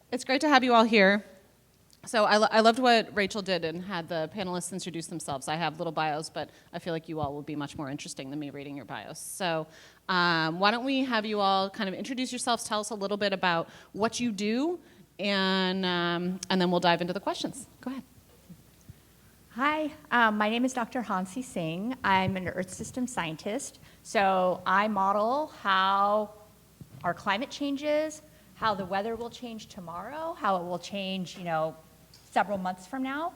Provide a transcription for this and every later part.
It's great to have you all here. So I loved what Rachel did and had the panelists introduce themselves. I have little bios, but I feel like you all will be much more interesting than me reading your bios. So why don't we have you all kind of introduce yourselves, tell us a little bit about what you do, and then we'll dive into the questions. Go ahead. Hi, my name is Dr. Hansi Singh. I'm an Earth system scientist. So I model how our climate changes, how the weather will change tomorrow, how it will change, several months from now.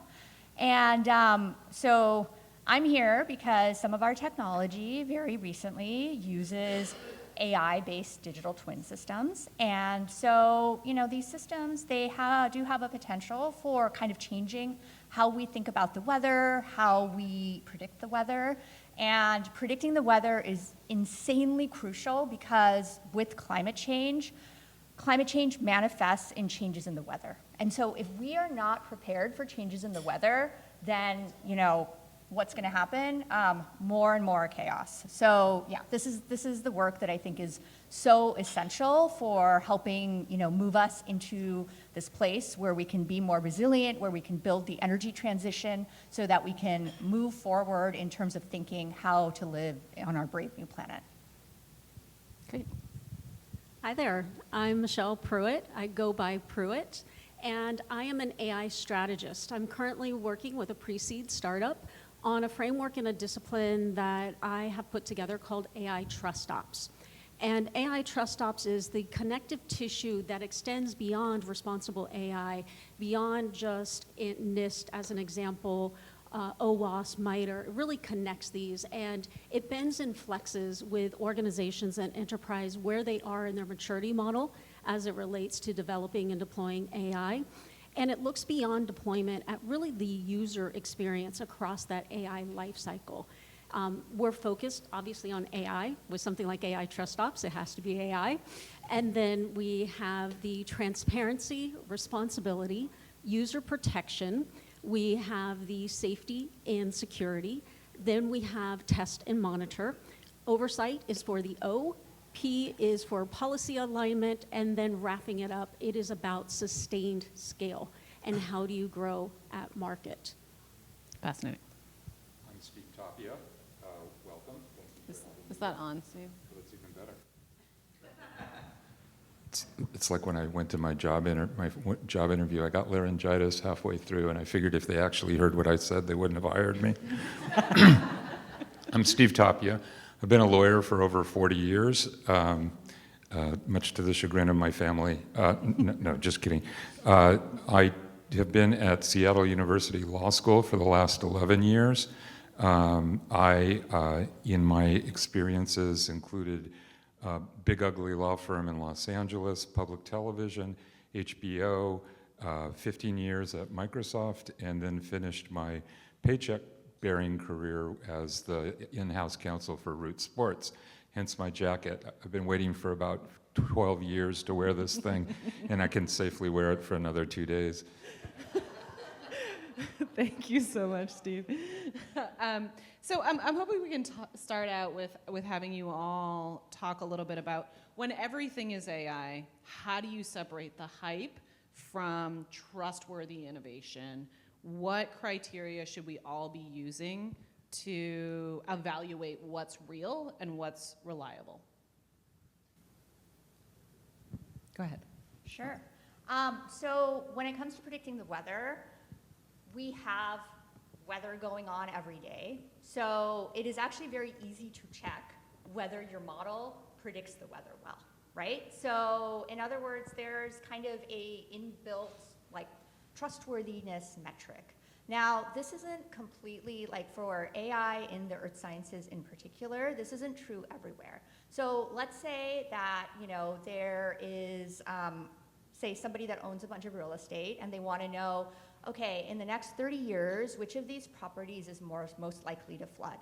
And so I'm here because some of our technology very recently uses AI-based digital twin systems. And so, these systems, they do have a potential for kind of changing how we think about the weather, how we predict the weather. And predicting the weather is insanely crucial because with climate change manifests in changes in the weather. And so if we are not prepared for changes in the weather, then, what's going to happen? More and more chaos. So yeah, this is the work that I think is so essential for helping, move us into this place where we can be more resilient, where we can build the energy transition so that we can move forward in terms of thinking how to live on our brave new planet. Great. Hi there, I'm Michelle Pruitt. I go by Pruitt, and I am an AI strategist. I'm currently working with a pre-seed startup on a framework and a discipline that I have put together called AI TrustOps. And AI TrustOps is the connective tissue that extends beyond responsible AI, beyond just NIST as an example, OWASP, MITRE. It really connects these, and it bends and flexes with organizations and enterprise where they are in their maturity model as it relates to developing and deploying AI. And it looks beyond deployment at really the user experience across that AI lifecycle. We're focused, obviously, on AI. With something like AI TrustOps, it has to be AI. And then we have the transparency, responsibility, user protection. We have the safety and security. Then we have test and monitor. Oversight is for the O. P is for policy alignment, and then wrapping it up, it is about sustained scale and how do you grow at market. Fascinating. I'm Steve Tapia. Welcome. Is that on, Steve? Well, that's even better. It's like when I went to my job interview, I got laryngitis halfway through, and I figured if they actually heard what I said, they wouldn't have hired me. I'm Steve Tapia. I've been a lawyer for over 40 years, much to the chagrin of my family. No, just kidding. I have been at Seattle University Law School for the last 11 years. In my experiences, included Big Ugly Law Firm in Los Angeles, public television, HBO, 15 years at Microsoft, and then finished my paycheck-bearing career as the in-house counsel for Root Sports, hence my jacket. I've been waiting for about 12 years to wear this thing, and I can safely wear it for another 2 days. Thank you so much, Steve. So I'm hoping we can start out with having you all talk a little bit about when everything is AI, how do you separate the hype from trustworthy innovation? What criteria should we all be using to evaluate what's real and what's reliable? Go ahead. Sure. So when it comes to predicting the weather, we have weather going on every day. So it is actually very easy to check whether your model predicts the weather well, right? So in other words, there's kind of a inbuilt trustworthiness metric. Now, this isn't completely, for AI in the earth sciences in particular, this isn't true everywhere. So let's say that, there is, say, somebody that owns a bunch of real estate and they want to know, okay, in the next 30 years, which of these properties is most likely to flood?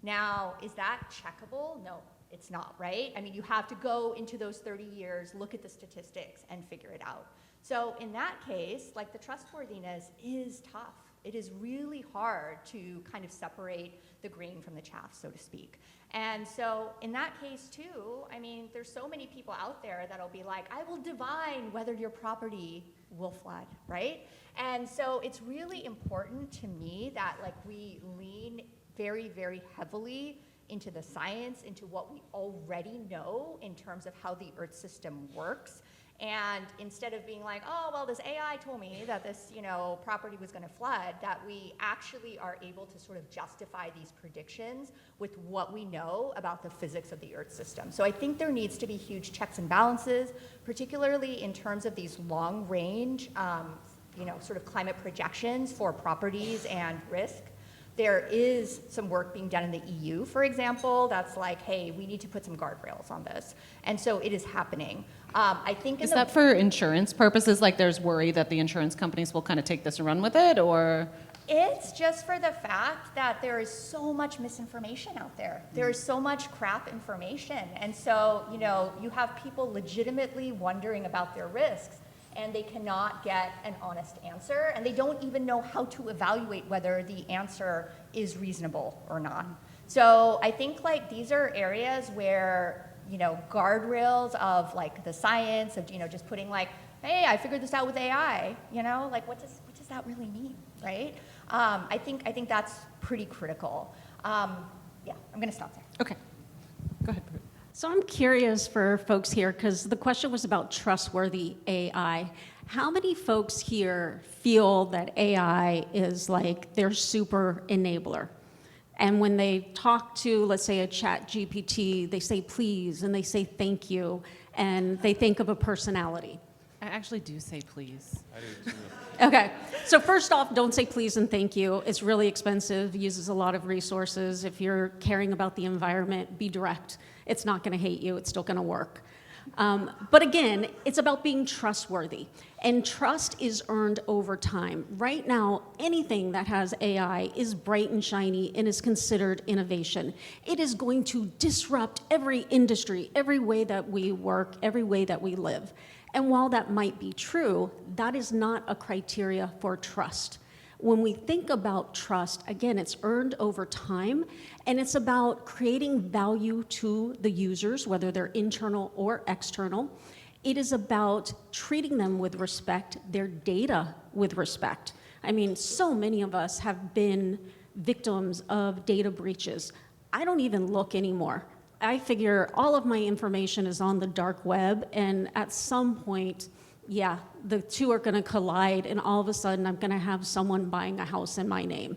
Now, is that checkable? No, it's not, right? I mean, you have to go into those 30 years, look at the statistics, and figure it out. So in that case, the trustworthiness is tough. It is really hard to kind of separate the grain from the chaff, so to speak. And so in that case, too, I mean, there's so many people out there that'll be like, I will divine whether your property will flood, right? And so it's really important to me that like we lean very, very heavily into the science, into what we already know in terms of how the Earth system works. And instead of being like, oh, well, this AI told me that this, property was going to flood, that we actually are able to sort of justify these predictions with what we know about the physics of the Earth system. So I think there needs to be huge checks and balances, particularly in terms of these long range, sort of climate projections for properties and risk. There is some work being done in the EU, for example, that's like, hey, we need to put some guardrails on this. And so it is happening. I think is that for insurance purposes? Like there's worry that the insurance companies will kind of take this and run with it, or? It's just for the fact that there is so much misinformation out there. There is so much crap information. And so, you have people legitimately wondering about their risks, and they cannot get an honest answer, and they don't even know how to evaluate whether the answer is reasonable or not. So I think like these are areas where, guardrails of like the science of, just putting like, hey, I figured this out with AI, like what does that really mean, right? I think that's pretty critical. I'm gonna stop there. Okay, go ahead, Pruitt. So I'm curious for folks here, because the question was about trustworthy AI. How many folks here feel that AI is like their super enabler? And when they talk to, let's say, a chat GPT, they say please, and they say thank you, and they think of a personality. I actually do say please. I do too. Okay, so first off, don't say please and thank you. It's really expensive, uses a lot of resources. If you're caring about the environment, be direct. It's not gonna hate you, it's still gonna work. But again, it's about being trustworthy. And trust is earned over time. Right now, anything that has AI is bright and shiny and is considered innovation. It is going to disrupt every industry, every way that we work, every way that we live. And while that might be true, that is not a criteria for trust. When we think about trust, again, it's earned over time, and it's about creating value to the users, whether they're internal or external. It is about treating them with respect, their data with respect. I mean, so many of us have been victims of data breaches. I don't even look anymore. I figure all of my information is on the dark web, and at some point, the two are gonna collide, and all of a sudden I'm gonna have someone buying a house in my name,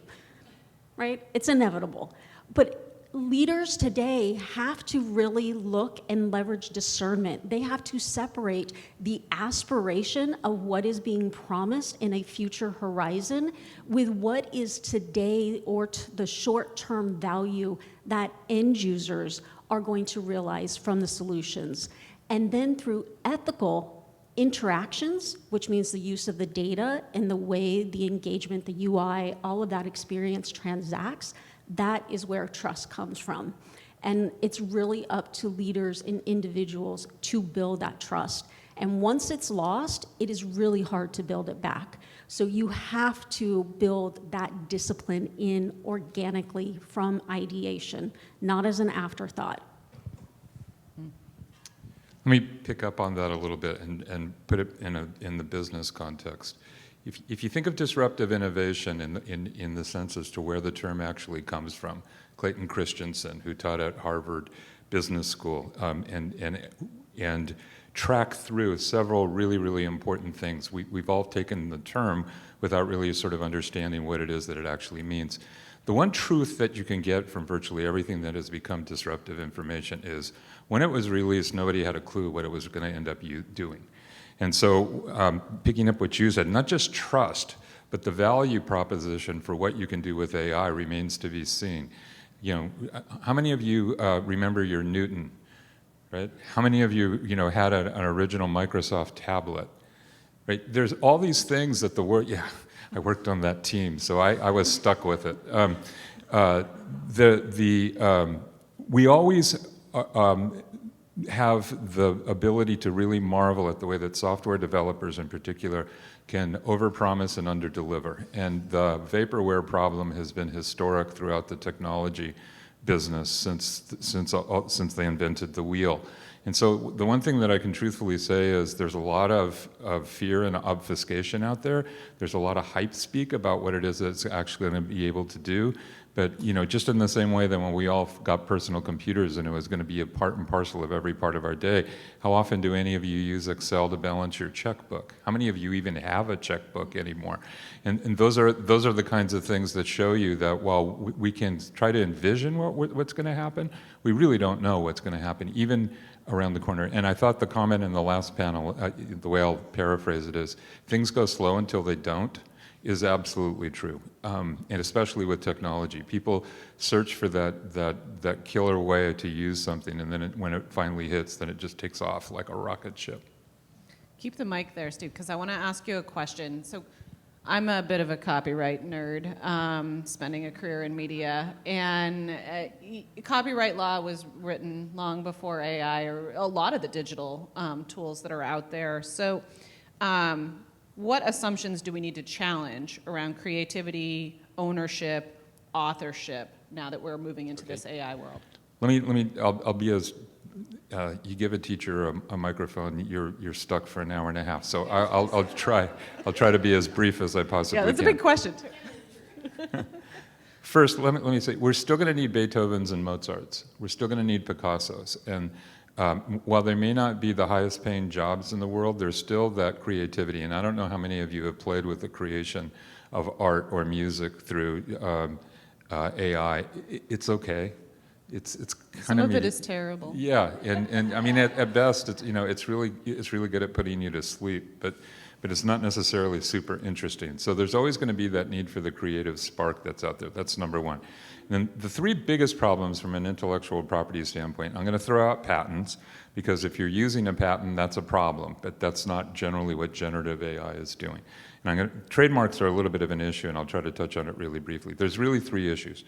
right? It's inevitable. But leaders today have to really look and leverage discernment. They have to separate the aspiration of what is being promised in a future horizon with what is today or the short-term value that end users are going to realize from the solutions. And then through ethical interactions, which means the use of the data and the way the engagement, the UI, all of that experience transacts, that is where trust comes from. And it's really up to leaders and individuals to build that trust. And once it's lost, it is really hard to build it back. So you have to build that discipline in organically from ideation, not as an afterthought. Let me pick up on that a little bit and put it in the business context. If you think of disruptive innovation in the sense as to where the term actually comes from, Clayton Christensen, who taught at Harvard Business School, and track through several really, really important things. We've all taken the term without really sort of understanding what it is that it actually means. The one truth that you can get from virtually everything that has become disruptive information is when it was released, nobody had a clue what it was going to end up doing. And so picking up what you said, not just trust, but the value proposition for what you can do with AI remains to be seen. How many of you remember your Newton, right? How many of you, had an original Microsoft tablet, right? There's all these things that I worked on that team, so I was stuck with it. We always have the ability to really marvel at the way that software developers in particular can overpromise and underdeliver. And the vaporware problem has been historic throughout the technology business since they invented the wheel. And so the one thing that I can truthfully say is there's a lot of fear and obfuscation out there. There's a lot of hype speak about what it is that it's actually going to be able to do. But just in the same way that when we all got personal computers and it was going to be a part and parcel of every part of our day, how often do any of you use Excel to balance your checkbook? How many of you even have a checkbook anymore? And those are the kinds of things that show you that while we can try to envision what's going to happen, we really don't know what's going to happen, even around the corner. And I thought the comment in the last panel, the way I'll paraphrase it is, things go slow until they don't, is absolutely true. And especially with technology. People search for that killer way to use something, and then when it finally hits, then it just takes off like a rocket ship. Keep the mic there, Steve, because I want to ask you a question. So I'm a bit of a copyright nerd, spending a career in media, and copyright law was written long before AI or a lot of the digital tools that are out there. So what assumptions do we need to challenge around creativity, ownership, authorship, now that we're moving into this AI world? I'll be as, you give a teacher a microphone, you're stuck for an hour and a half. So I'll try to be as brief as I possibly can. Yeah, that's a big question, too. First, let me say, we're still going to need Beethovens and Mozarts. We're still going to need Picassos. And while they may not be the highest paying jobs in the world, there's still that creativity. And I don't know how many of you have played with the creation of art or music through AI. It's okay. It's kind Some of it is terrible. Yeah, and I mean at best it's really good at putting you to sleep, but it's not necessarily super interesting. So there's always going to be that need for the creative spark that's out there. That's number one. And then the three biggest problems from an intellectual property standpoint, I'm going to throw out patents, because if you're using a patent, that's a problem, but that's not generally what generative AI is doing. And trademarks are a little bit of an issue, and I'll try to touch on it really briefly. There's really three issues.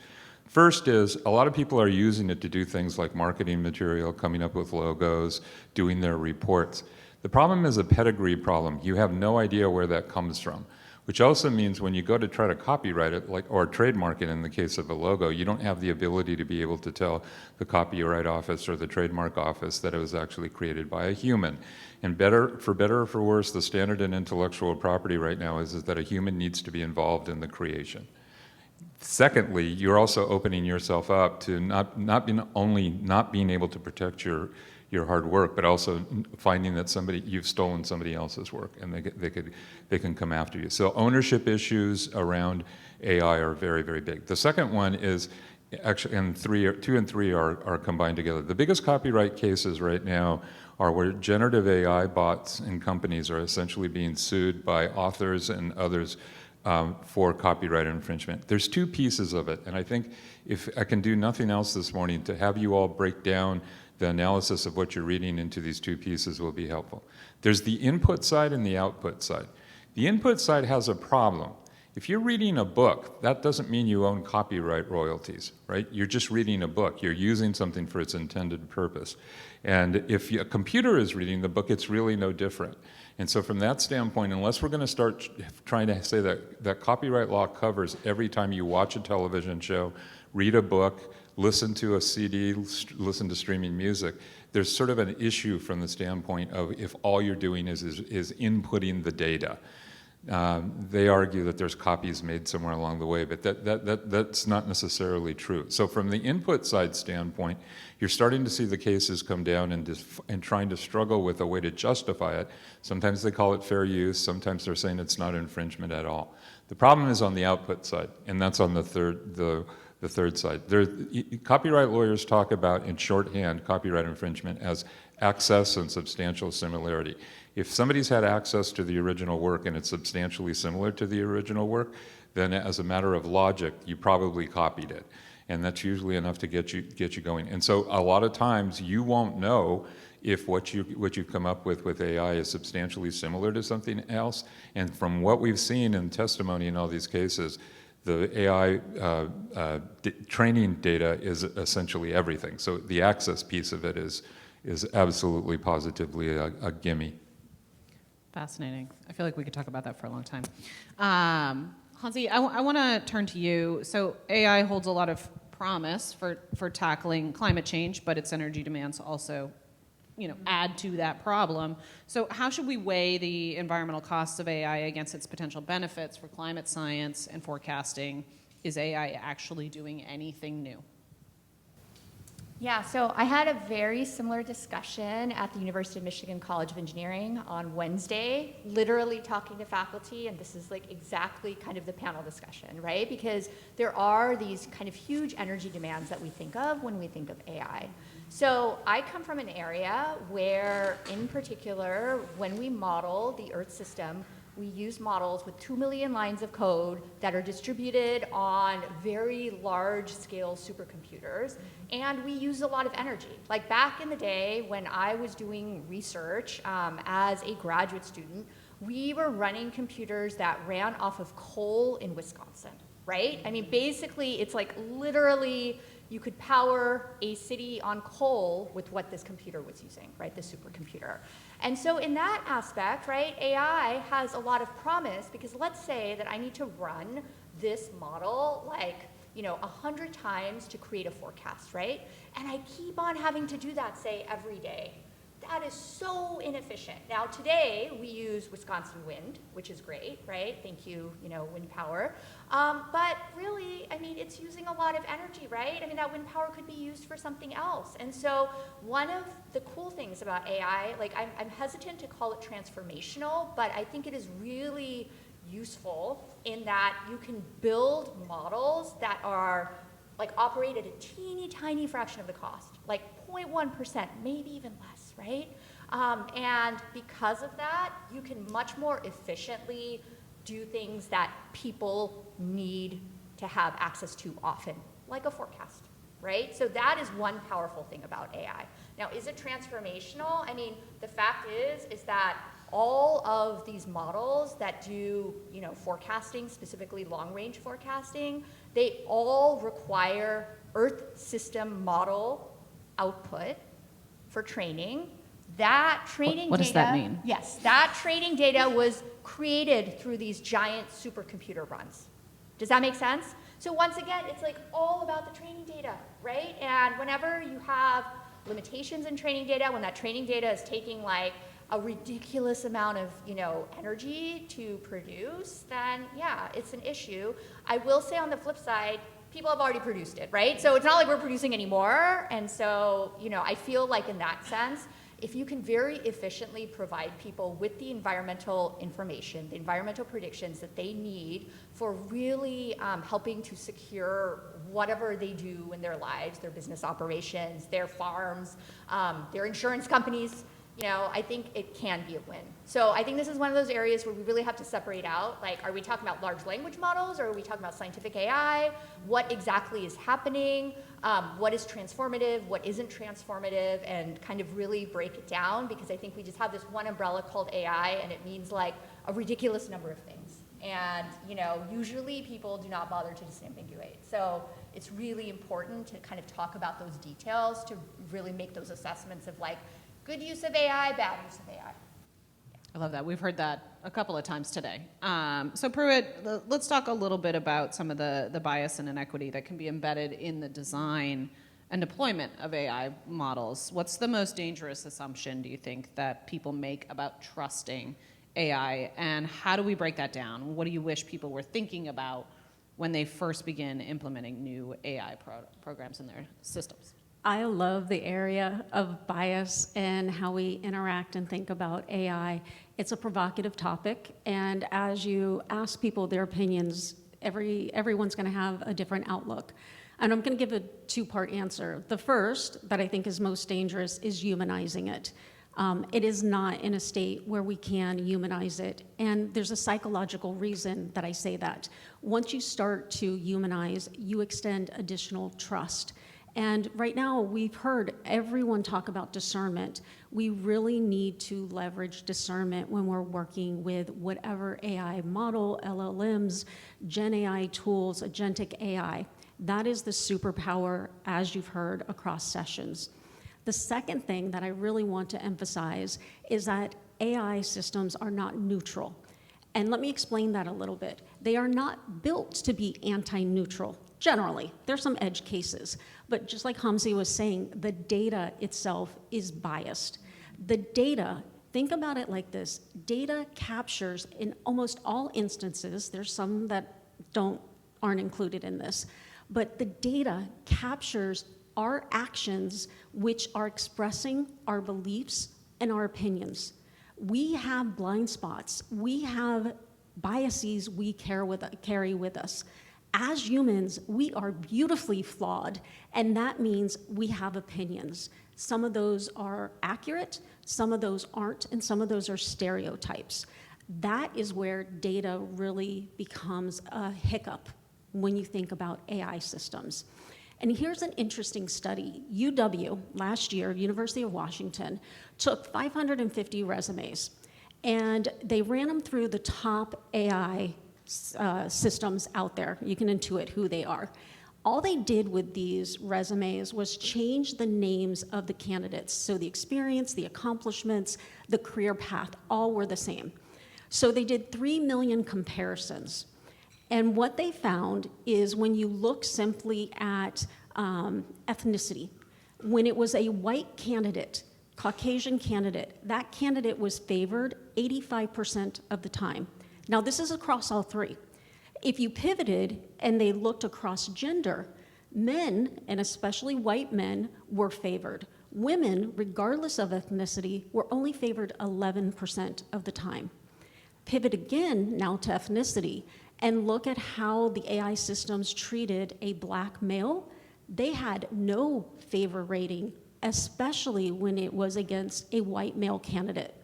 First is a lot of people are using it to do things like marketing material, coming up with logos, doing their reports. The problem is a pedigree problem. You have no idea where that comes from, which also means when you go to try to copyright it, or trademark it in the case of a logo, you don't have the ability to be able to tell the copyright office or the trademark office that it was actually created by a human. And for better or for worse, the standard in intellectual property right now is that a human needs to be involved in the creation. Secondly, you're also opening yourself up to not being able to protect your hard work, but also finding that you've stolen somebody else's work, and they can come after you. So ownership issues around AI are very, very big. The second one is actually, and 2 and 3 are combined together. The biggest copyright cases right now are where generative AI bots and companies are essentially being sued by authors and others for copyright infringement. There's two pieces of it, and I think if I can do nothing else this morning to have you all break down the analysis of what you're reading into these two pieces will be helpful. There's the input side and the output side. The input side has a problem. If you're reading a book, that doesn't mean you own copyright royalties, right? You're just reading a book. You're using something for its intended purpose. And if a computer is reading the book, it's really no different. And so from that standpoint, unless we're going to start trying to say that copyright law covers every time you watch a television show, read a book, listen to a CD, listen to streaming music, there's sort of an issue from the standpoint of if all you're doing is inputting the data. They argue that there's copies made somewhere along the way, but that's not necessarily true. So from the input side standpoint, you're starting to see the cases come down and trying to struggle with a way to justify it. Sometimes they call it fair use, sometimes they're saying it's not infringement at all. The problem is on the output side, and that's on the third side. Copyright lawyers talk about, in shorthand, copyright infringement as access and substantial similarity. If somebody's had access to the original work and it's substantially similar to the original work, then as a matter of logic, you probably copied it. And that's usually enough to get you going. And so a lot of times you won't know if what you've come up with AI is substantially similar to something else. And from what we've seen in testimony in all these cases, the AI training data is essentially everything. So the access piece of it is absolutely positively a gimme. Fascinating. I feel like we could talk about that for a long time. Hansi, I want to turn to you. So AI holds a lot of promise for tackling climate change, but its energy demands also, add to that problem. So how should we weigh the environmental costs of AI against its potential benefits for climate science and forecasting? Is AI actually doing anything new? Yeah, so I had a very similar discussion at the University of Michigan College of Engineering on Wednesday, literally talking to faculty, and this is like exactly kind of the panel discussion, right? Because there are these kind of huge energy demands that we think of when we think of AI. So I come from an area where, in particular, when we model the Earth system, we use models with 2 million lines of code that are distributed on very large-scale supercomputers, and we use a lot of energy. Like back in the day when I was doing research as a graduate student, we were running computers that ran off of coal in Wisconsin, right? I mean, basically, it's like literally you could power a city on coal with what this computer was using, right, the supercomputer. And so in that aspect, right, AI has a lot of promise, because let's say that I need to run this model like, 100 times to create a forecast, right? And I keep on having to do that, say, every day. That is so inefficient. Now today we use Wisconsin wind, which is great, right? Thank you, wind power. But really, I mean, it's using a lot of energy, right? I mean, that wind power could be used for something else. And so one of the cool things about AI, like I'm hesitant to call it transformational, but I think it is really useful in that you can build models that are like operate at a teeny tiny fraction of the cost, like 0.1%, maybe even less, right? And because of that, you can much more efficiently do things that people need to have access to often, like a forecast, right? So that is one powerful thing about AI. Now, is it transformational? I mean, the fact is that all of these models that do, forecasting, specifically long-range forecasting, they all require Earth system model output for training. That training what data, does that mean? Yes, that training data was created through these giant supercomputer runs. Does that make sense? So once again, it's like all about the training data, right? And whenever you have limitations in training data, when that training data is taking like a ridiculous amount of, energy to produce, then yeah, it's an issue. I will say on the flip side, people have already produced it, right? So it's not like we're producing anymore. And so, I feel like in that sense, if you can very efficiently provide people with the environmental information, the environmental predictions that they need for really helping to secure whatever they do in their lives, their business operations, their farms, their insurance companies, I think it can be a win. So I think this is one of those areas where we really have to separate out, like, are we talking about large language models, or are we talking about scientific AI? What exactly is happening? What is transformative? What isn't transformative? And kind of really break it down, because I think we just have this one umbrella called AI, and it means like a ridiculous number of things. And, usually people do not bother to disambiguate. So it's really important to kind of talk about those details to really make those assessments of like, good use of AI, bad use of AI. I love that. We've heard that a couple of times today. So Pruitt, let's talk a little bit about some of the bias and inequity that can be embedded in the design and deployment of AI models. What's the most dangerous assumption, do you think, that people make about trusting AI, and how do we break that down? What do you wish people were thinking about when they first begin implementing new AI programs in their systems? I love the area of bias and how we interact and think about AI. It's a provocative topic, and as you ask people their opinions, everyone's going to have a different outlook. And I'm going to give a two-part answer. The first, that I think is most dangerous, is humanizing it. It is not in a state where we can humanize it. And there's a psychological reason that I say that. Once you start to humanize, you extend additional trust. And right now, we've heard everyone talk about discernment. We really need to leverage discernment when we're working with whatever AI model, LLMs, Gen AI tools, agentic AI. That is the superpower, as you've heard, across sessions. The second thing that I really want to emphasize is that AI systems are not neutral. And let me explain that a little bit. They are not built to be anti-neutral. Generally, there's some edge cases, but just like Hansi was saying, the data itself is biased. The data, think about it like this. Data captures, in almost all instances, there's some that aren't included in this, but the data captures our actions which are expressing our beliefs and our opinions. We have blind spots. We have biases we carry with us. As humans, we are beautifully flawed, and that means we have opinions. Some of those are accurate, some of those aren't, and some of those are stereotypes. That is where data really becomes a hiccup when you think about AI systems. And here's an interesting study. UW, last year, University of Washington, took 550 resumes, and they ran them through the top AI systems out there. You can intuit who they are. All they did with these resumes was change the names of the candidates. So the experience, the accomplishments, the career path, all were the same. So they did 3 million comparisons. And what they found is when you look simply at ethnicity, when it was a white candidate, Caucasian candidate, that candidate was favored 85% of the time. Now, this is across all three. If you pivoted and they looked across gender, men, and especially white men, were favored. Women, regardless of ethnicity, were only favored 11% of the time. Pivot again now to ethnicity and look at how the AI systems treated a black male. They had no favor rating, especially when it was against a white male candidate.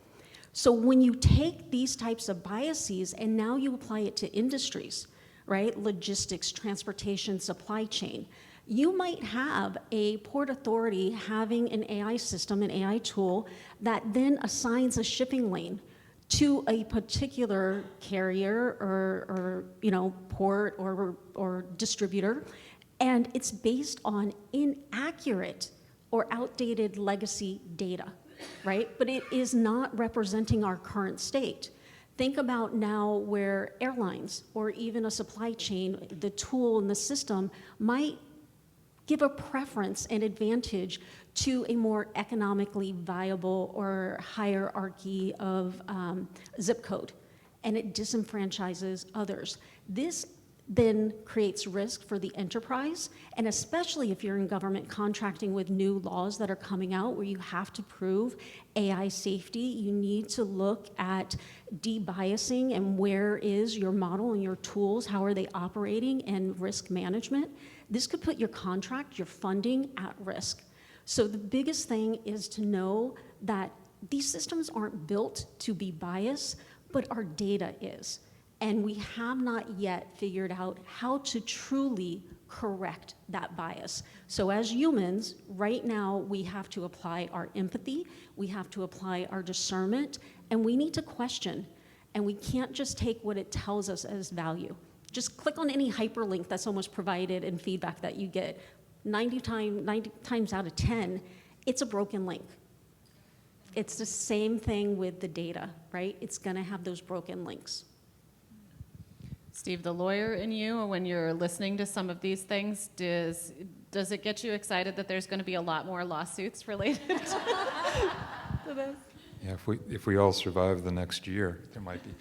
So when you take these types of biases and now you apply it to industries, right? Logistics, transportation, supply chain, you might have a port authority having an AI system, an AI tool that then assigns a shipping lane to a particular carrier or port or distributor, and it's based on inaccurate or outdated legacy data, right? But it is not representing our current state. Think about now where airlines or even a supply chain, the tool and the system might give a preference and advantage to a more economically viable or hierarchy of zip code, and it disenfranchises others. This then creates risk for the enterprise, and especially if you're in government contracting with new laws that are coming out where you have to prove AI safety, you need to look at debiasing and where is your model and your tools, how are they operating, and risk management. This could put your contract, your funding at risk. So the biggest thing is to know that these systems aren't built to be biased, but our data is. And we have not yet figured out how to truly correct that bias. So as humans, right now, we have to apply our empathy, we have to apply our discernment, and we need to question. And we can't just take what it tells us as value. Just click on any hyperlink that's almost provided in feedback that you get. 90 times out of 10, it's a broken link. It's the same thing with the data, right? It's gonna have those broken links. Steve, the lawyer in you, when you're listening to some of these things, does it get you excited that there's going to be a lot more lawsuits related to this? Yeah, if we all survive the next year, there might be.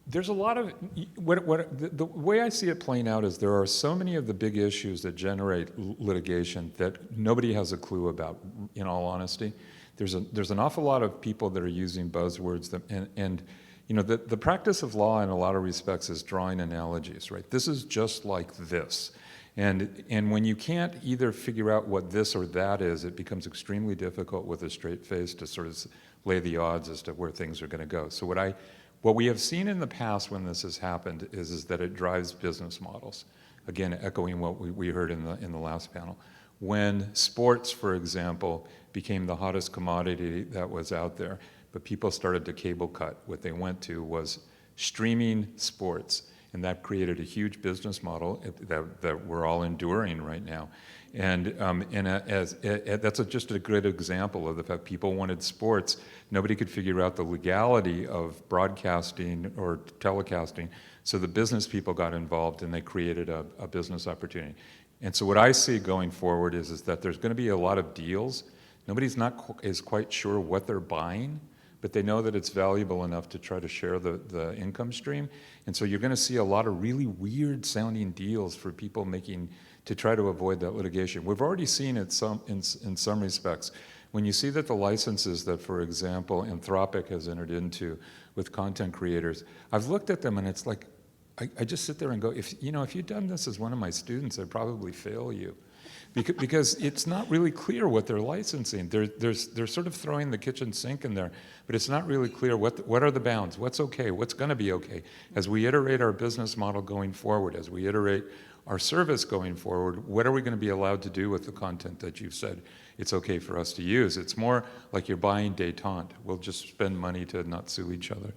There's a lot of the way I see it playing out is there are so many of the big issues that generate litigation that nobody has a clue about. In all honesty, there's an awful lot of people that are using buzzwords that, and you know, the practice of law in a lot of respects is drawing analogies, right? This is just like this. And when you can't either figure out what this or that is, it becomes extremely difficult with a straight face to sort of lay the odds as to where things are going to go. So what we have seen in the past when this has happened is that it drives business models. Again, echoing what we heard in the last panel. When sports, for example, became the hottest commodity that was out there, but people started to cable cut. What they went to was streaming sports, and that created a huge business model that we're all enduring right now. And that's just a good example of the fact people wanted sports. Nobody could figure out the legality of broadcasting or telecasting, so the business people got involved and they created a business opportunity. And so what I see going forward is that there's going to be a lot of deals. Nobody's is quite sure what they're buying, but they know that it's valuable enough to try to share the income stream. And so you're going to see a lot of really weird sounding deals for people making, to try to avoid that litigation. We've already seen it in some respects. When you see that the licenses that, for example, Anthropic has entered into with content creators, I've looked at them and it's like, I just sit there and go, if you'd done this as one of my students, I'd probably fail you. Because it's not really clear what they're licensing. They're sort of throwing the kitchen sink in there, but it's not really clear what are the bounds, what's okay, what's going to be okay. As we iterate our business model going forward, as we iterate our service going forward, what are we going to be allowed to do with the content that you've said it's okay for us to use? It's more like you're buying détente. We'll just spend money to not sue each other.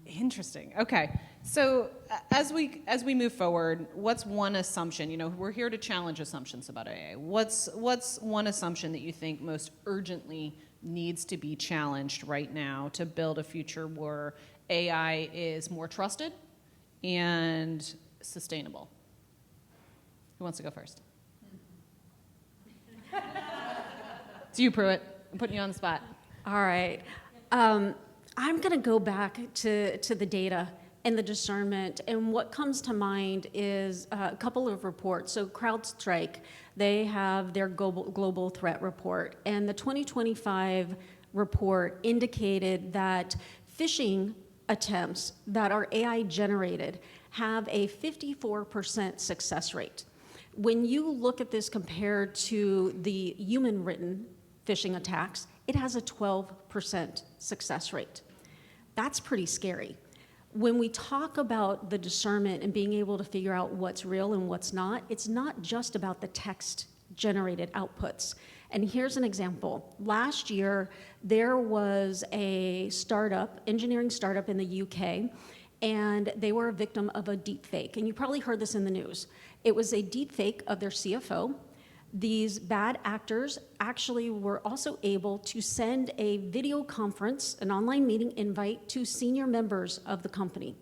Interesting. Okay. So as we move forward, what's one assumption? We're here to challenge assumptions about AI. What's one assumption that you think most urgently needs to be challenged right now to build a future where AI is more trusted and sustainable? Who wants to go first? It's you, Pruitt. I'm putting you on the spot. All right. I'm going to go back to the data and the discernment. And what comes to mind is a couple of reports. So CrowdStrike, they have their global threat report. And the 2025 report indicated that phishing attempts that are AI generated have a 54% success rate. When you look at this compared to the human-written phishing attacks, it has a 12% success rate. That's pretty scary. When we talk about the discernment and being able to figure out what's real and what's not, it's not just about the text-generated outputs. And here's an example. Last year, there was a startup, engineering startup in the UK, and they were a victim of a deep fake. And you probably heard this in the news. It was a deep fake of their CFO. These bad actors actually were also able to send a video conference, an online meeting invite to senior members of the company.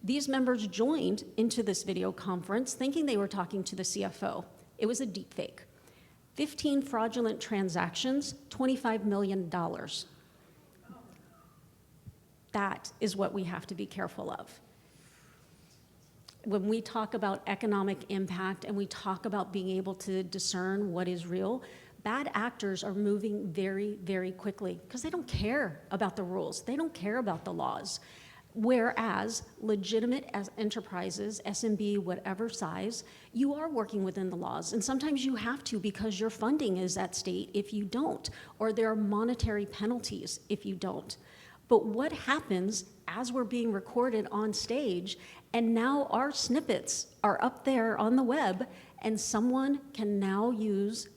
These members joined into this video conference thinking they were talking to the CFO. It was a deep fake. 15 fraudulent transactions, $25 million. That is what we have to be careful of. When we talk about economic impact and we talk about being able to discern what is real, bad actors are moving very, very quickly because they don't care about the rules. They don't care about the laws. Whereas legitimate enterprises, SMB, whatever size, you are working within the laws. And sometimes you have to because your funding is at stake if you don't, or there are monetary penalties if you don't. But what happens as we're being recorded on stage, and now our snippets are up there on the web, and someone can now use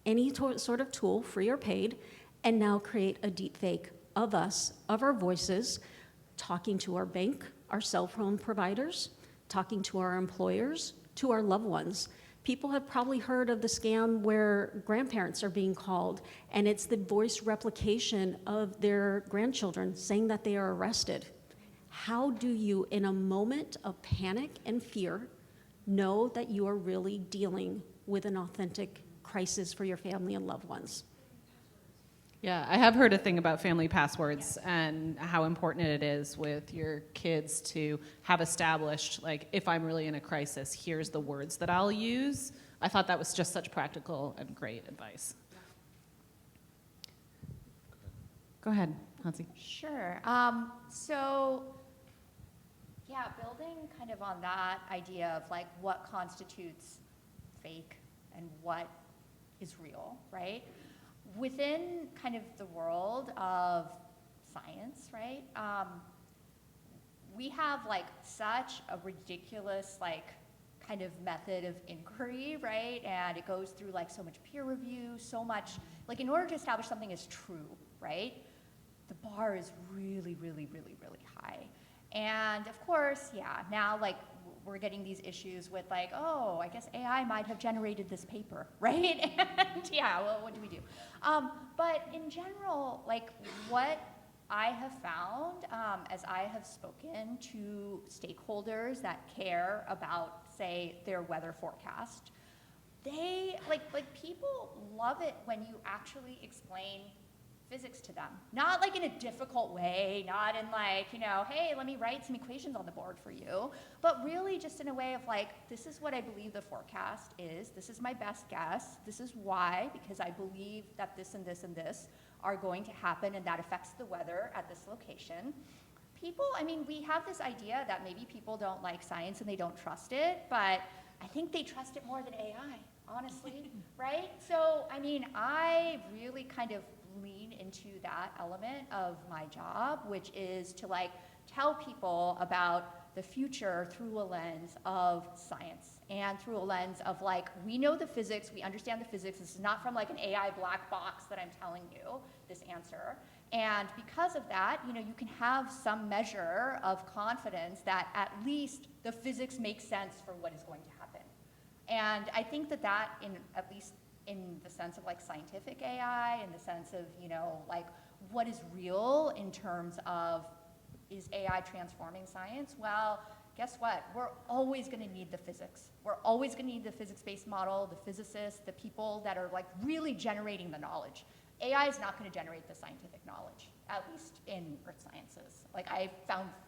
any sort of tool, free or paid, and now create a deep fake of us, of our voices, talking to our bank, our cell phone providers, talking to our employers, to our loved ones. People have probably heard of the scam where grandparents are being called, and it's the voice replication of their grandchildren saying that they are arrested. How do you, in a moment of panic and fear, know that you are really dealing with an authentic crisis for your family and loved ones? Yeah, I have heard a thing about family passwords and how important it is with your kids to have established, like, if I'm really in a crisis, here's the words that I'll use. I thought that was just such practical and great advice. Go ahead, Hansi. Sure. Yeah, building kind of on that idea of like what constitutes fake and what is real, right? Within kind of the world of science, right, we have like such a ridiculous like kind of method of inquiry, right? And it goes through like so much peer review, so much, like in order to establish something is true, right? The bar is really, really, really, really high. And of course, yeah, now like we're getting these issues with like, oh, I guess AI might have generated this paper, right? And yeah, well, what do we do? But in general, like what I have found as I have spoken to stakeholders that care about, say, their weather forecast, like people love it when you actually explain physics to them. Not like in a difficult way, not in like, hey, let me write some equations on the board for you, but really just in a way of like, this is what I believe the forecast is, this is my best guess, this is why, because I believe that this and this and this are going to happen and that affects the weather at this location. People, we have this idea that maybe people don't like science and they don't trust it, but I think they trust it more than AI, honestly, right? So, I really kind of lean into that element of my job, which is to like tell people about the future through a lens of science and through a lens of like, we know the physics, we understand the physics, this is not from like an AI black box that I'm telling you this answer. And because of that, you can have some measure of confidence that at least the physics makes sense for what is going to happen. And I think that at least in the sense of like scientific AI, in the sense of, like what is real in terms of, is AI transforming science? Well, guess what? We're always gonna need the physics. We're always gonna need the physics-based model, the physicists, the people that are like really generating the knowledge. AI is not gonna generate the scientific knowledge, at least in earth sciences. Like I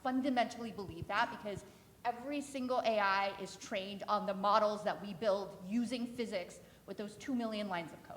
fundamentally believe that because every single AI is trained on the models that we build using physics with those 2 million lines of code.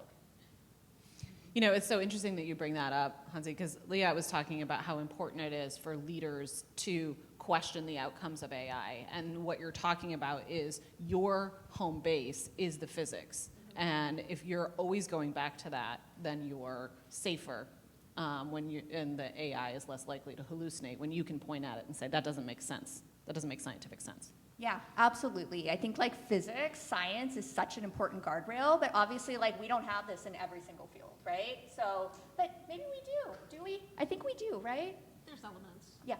It's so interesting that you bring that up, Hansi, because Leah was talking about how important it is for leaders to question the outcomes of AI. And what you're talking about is your home base is the physics. And if you're always going back to that, then you're safer and the AI is less likely to hallucinate when you can point at it and say, that doesn't make sense. That doesn't make scientific sense. Yeah, absolutely. I think like physics, science is such an important guardrail, but obviously like we don't have this in every single field, right? So, but maybe we do we? I think we do, right? There's elements. Yeah.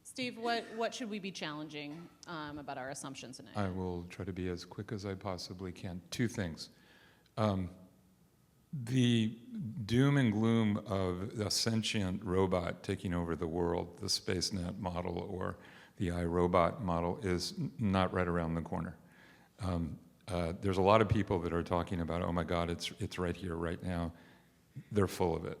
Steve, what should we be challenging about our assumptions in AI? I will try to be as quick as I possibly can. Two things. The doom and gloom of a sentient robot taking over the world, the SpaceNet model or the iRobot model, is not right around the corner. There's a lot of people that are talking about, oh my God, it's right here, right now. They're full of it.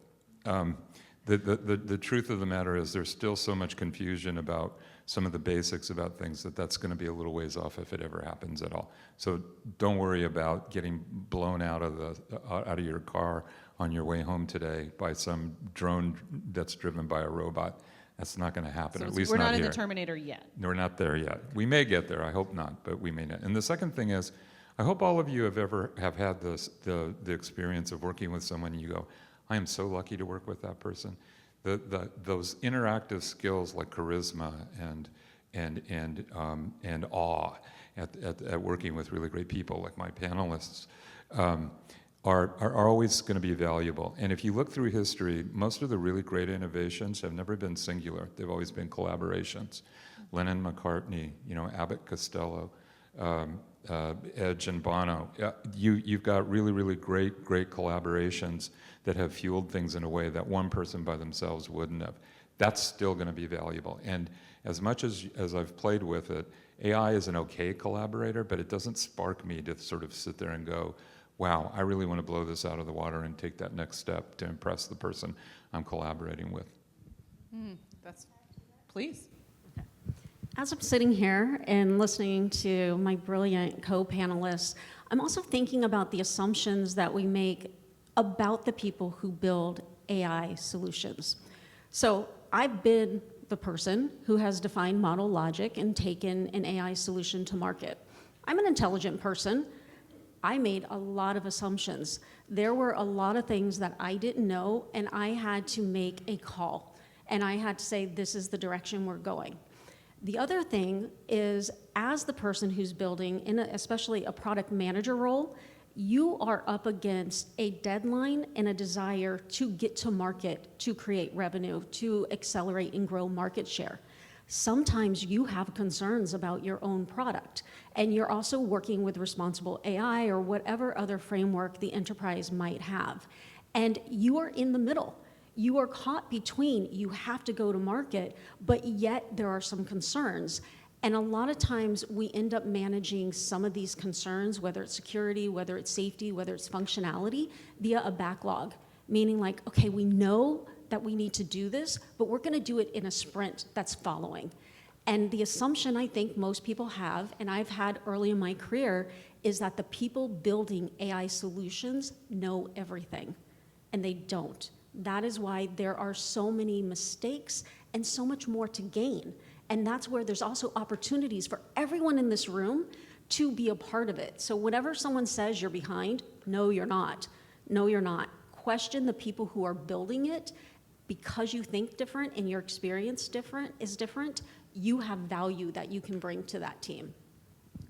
The truth of the matter is there's still so much confusion about some of the basics about things that's going to be a little ways off if it ever happens at all. So don't worry about getting blown out of your car on your way home today by some drone that's driven by a robot. That's not going to happen, So at least we're not not here. in the Terminator yet. We're not there yet. We may get there. I hope not, but we may not. And the second thing is, I hope all of you have had the experience of working with someone and you go, I am so lucky to work with that person. Those interactive skills like charisma and awe at working with really great people like my panelists are always going to be valuable. And if you look through history, most of the really great innovations have never been singular. They've always been collaborations. Lennon-McCartney, Abbott Costello, Edge and Bono. You've got really, really great collaborations that have fueled things in a way that one person by themselves wouldn't have. That's still going to be valuable. And as much as I've played with it, AI is an okay collaborator, but it doesn't spark me to sort of sit there and go, wow, I really want to blow this out of the water and take that next step to impress the person I'm collaborating with. Please. As I'm sitting here and listening to my brilliant co-panelists, I'm also thinking about the assumptions that we make about the people who build AI solutions. So I've been the person who has defined model logic and taken an AI solution to market. I'm an intelligent person. I made a lot of assumptions. There were a lot of things that I didn't know, and I had to make a call. And I had to say, this is the direction we're going. The other thing is, as the person who's building, especially a product manager role, you are up against a deadline and a desire to get to market, to create revenue, to accelerate and grow market share. Sometimes you have concerns about your own product, and you're also working with responsible AI or whatever other framework the enterprise might have. And you are in the middle. You are caught between, you have to go to market, but yet there are some concerns. And a lot of times we end up managing some of these concerns, whether it's security, whether it's safety, whether it's functionality, via a backlog. Meaning like, okay, we know that we need to do this, but we're gonna do it in a sprint that's following. And the assumption I think most people have, and I've had early in my career, is that the people building AI solutions know everything, and they don't. That is why there are so many mistakes and so much more to gain. And that's where there's also opportunities for everyone in this room to be a part of it. So whenever someone says you're behind, no, you're not. No, you're not. Question the people who are building it. Because you think different and your experience is different, you have value that you can bring to that team.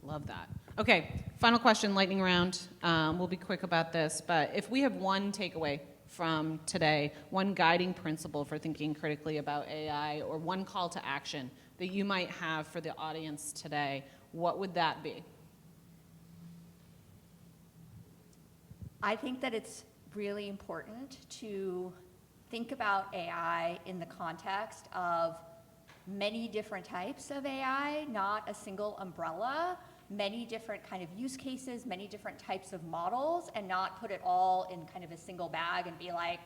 Love that. Okay, final question, lightning round. We'll be quick about this, but if we have one takeaway from today, one guiding principle for thinking critically about AI, or one call to action that you might have for the audience today, what would that be? I think that it's really important to think about AI in the context of many different types of AI, not a single umbrella, many different kind of use cases, many different types of models, and not put it all in kind of a single bag and be like,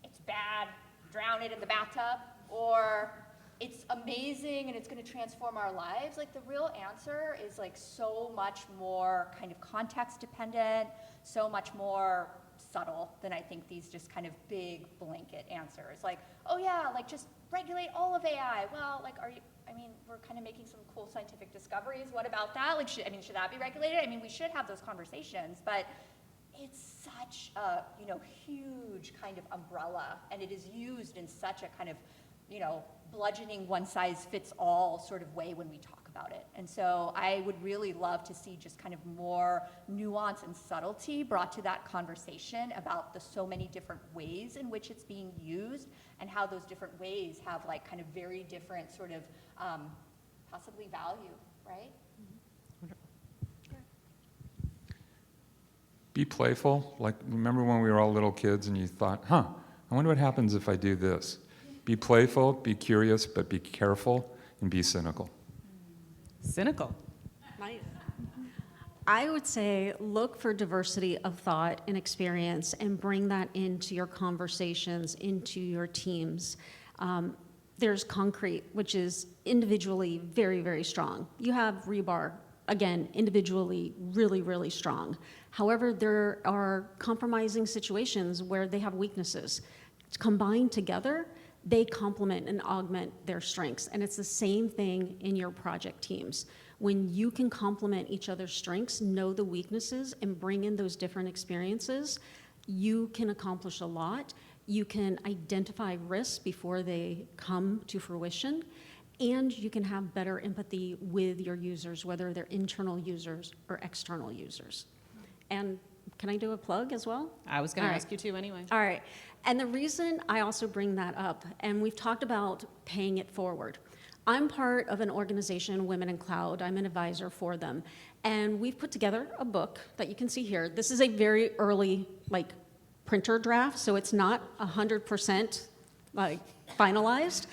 it's bad, drown it in the bathtub, or it's amazing and it's going to transform our lives. Like, the real answer is like so much more kind of context dependent, so much more subtle than I think these just kind of big blanket answers. Like, oh yeah, like just regulate all of AI. Well, like, we're kind of making some cool scientific discoveries. What about that? Like, should that be regulated? I mean, we should have those conversations, but it's such a, huge kind of umbrella, and it is used in such a kind of, bludgeoning one-size-fits-all sort of way when we talk about it. And so I would really love to see just kind of more nuance and subtlety brought to that conversation about the so many different ways in which it's being used, and how those different ways have like kind of very different sort of possibly value, right? Be playful. Like, remember when we were all little kids and you thought, I wonder what happens if I do this? Be playful, be curious, but be careful, and be cynical. Cynical. Nice. I would say look for diversity of thought and experience and bring that into your conversations, into your teams. There's concrete, which is individually very, very strong. You have rebar, again, individually really, really strong. However, there are compromising situations where they have weaknesses. Combined together, they complement and augment their strengths. And it's the same thing in your project teams. When you can complement each other's strengths, know the weaknesses, and bring in those different experiences, you can accomplish a lot. You can identify risks before they come to fruition, and you can have better empathy with your users, whether they're internal users or external users. And can I do a plug as well? I was going to ask you to anyway. All right. And the reason I also bring that up, and we've talked about paying it forward. I'm part of an organization, Women in Cloud. I'm an advisor for them. And we've put together a book that you can see here. This is a very early, printer draft, so it's not 100% finalized.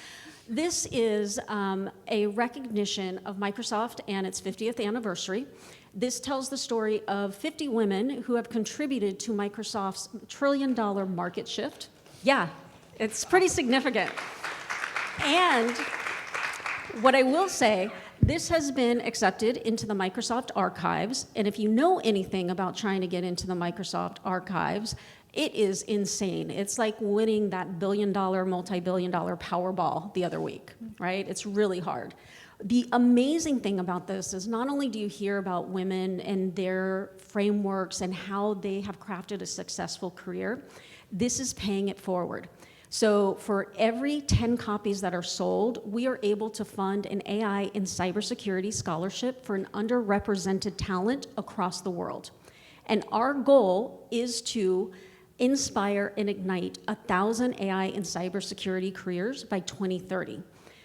This is a recognition of Microsoft and its 50th anniversary. This tells the story of 50 women who have contributed to Microsoft's $1 trillion market shift. Yeah, it's pretty significant. And what I will say, this has been accepted into the Microsoft archives, and if you know anything about trying to get into the Microsoft archives, it is insane. It's like winning that billion-dollar, multi-billion-dollar Powerball the other week, right? It's really hard. The amazing thing about this is not only do you hear about women and their frameworks and how they have crafted a successful career, this is paying it forward. So for every 10 copies that are sold, we are able to fund an AI in cybersecurity scholarship for an underrepresented talent across the world. And our goal is to inspire and ignite 1,000 AI in cybersecurity careers by 2030.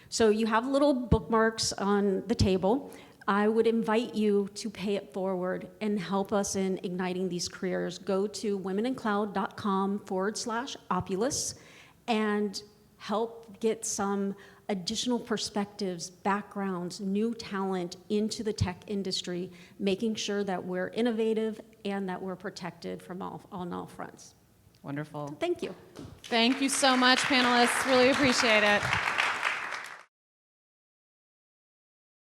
So you have little bookmarks on the table. I would invite you to pay it forward and help us in igniting these careers. Go to womenincloud.com/Opulus and help get some additional perspectives, backgrounds, new talent into the tech industry, making sure that we're innovative and that we're protected from on all fronts. Wonderful. Thank you. Thank you so much, panelists. Really appreciate it.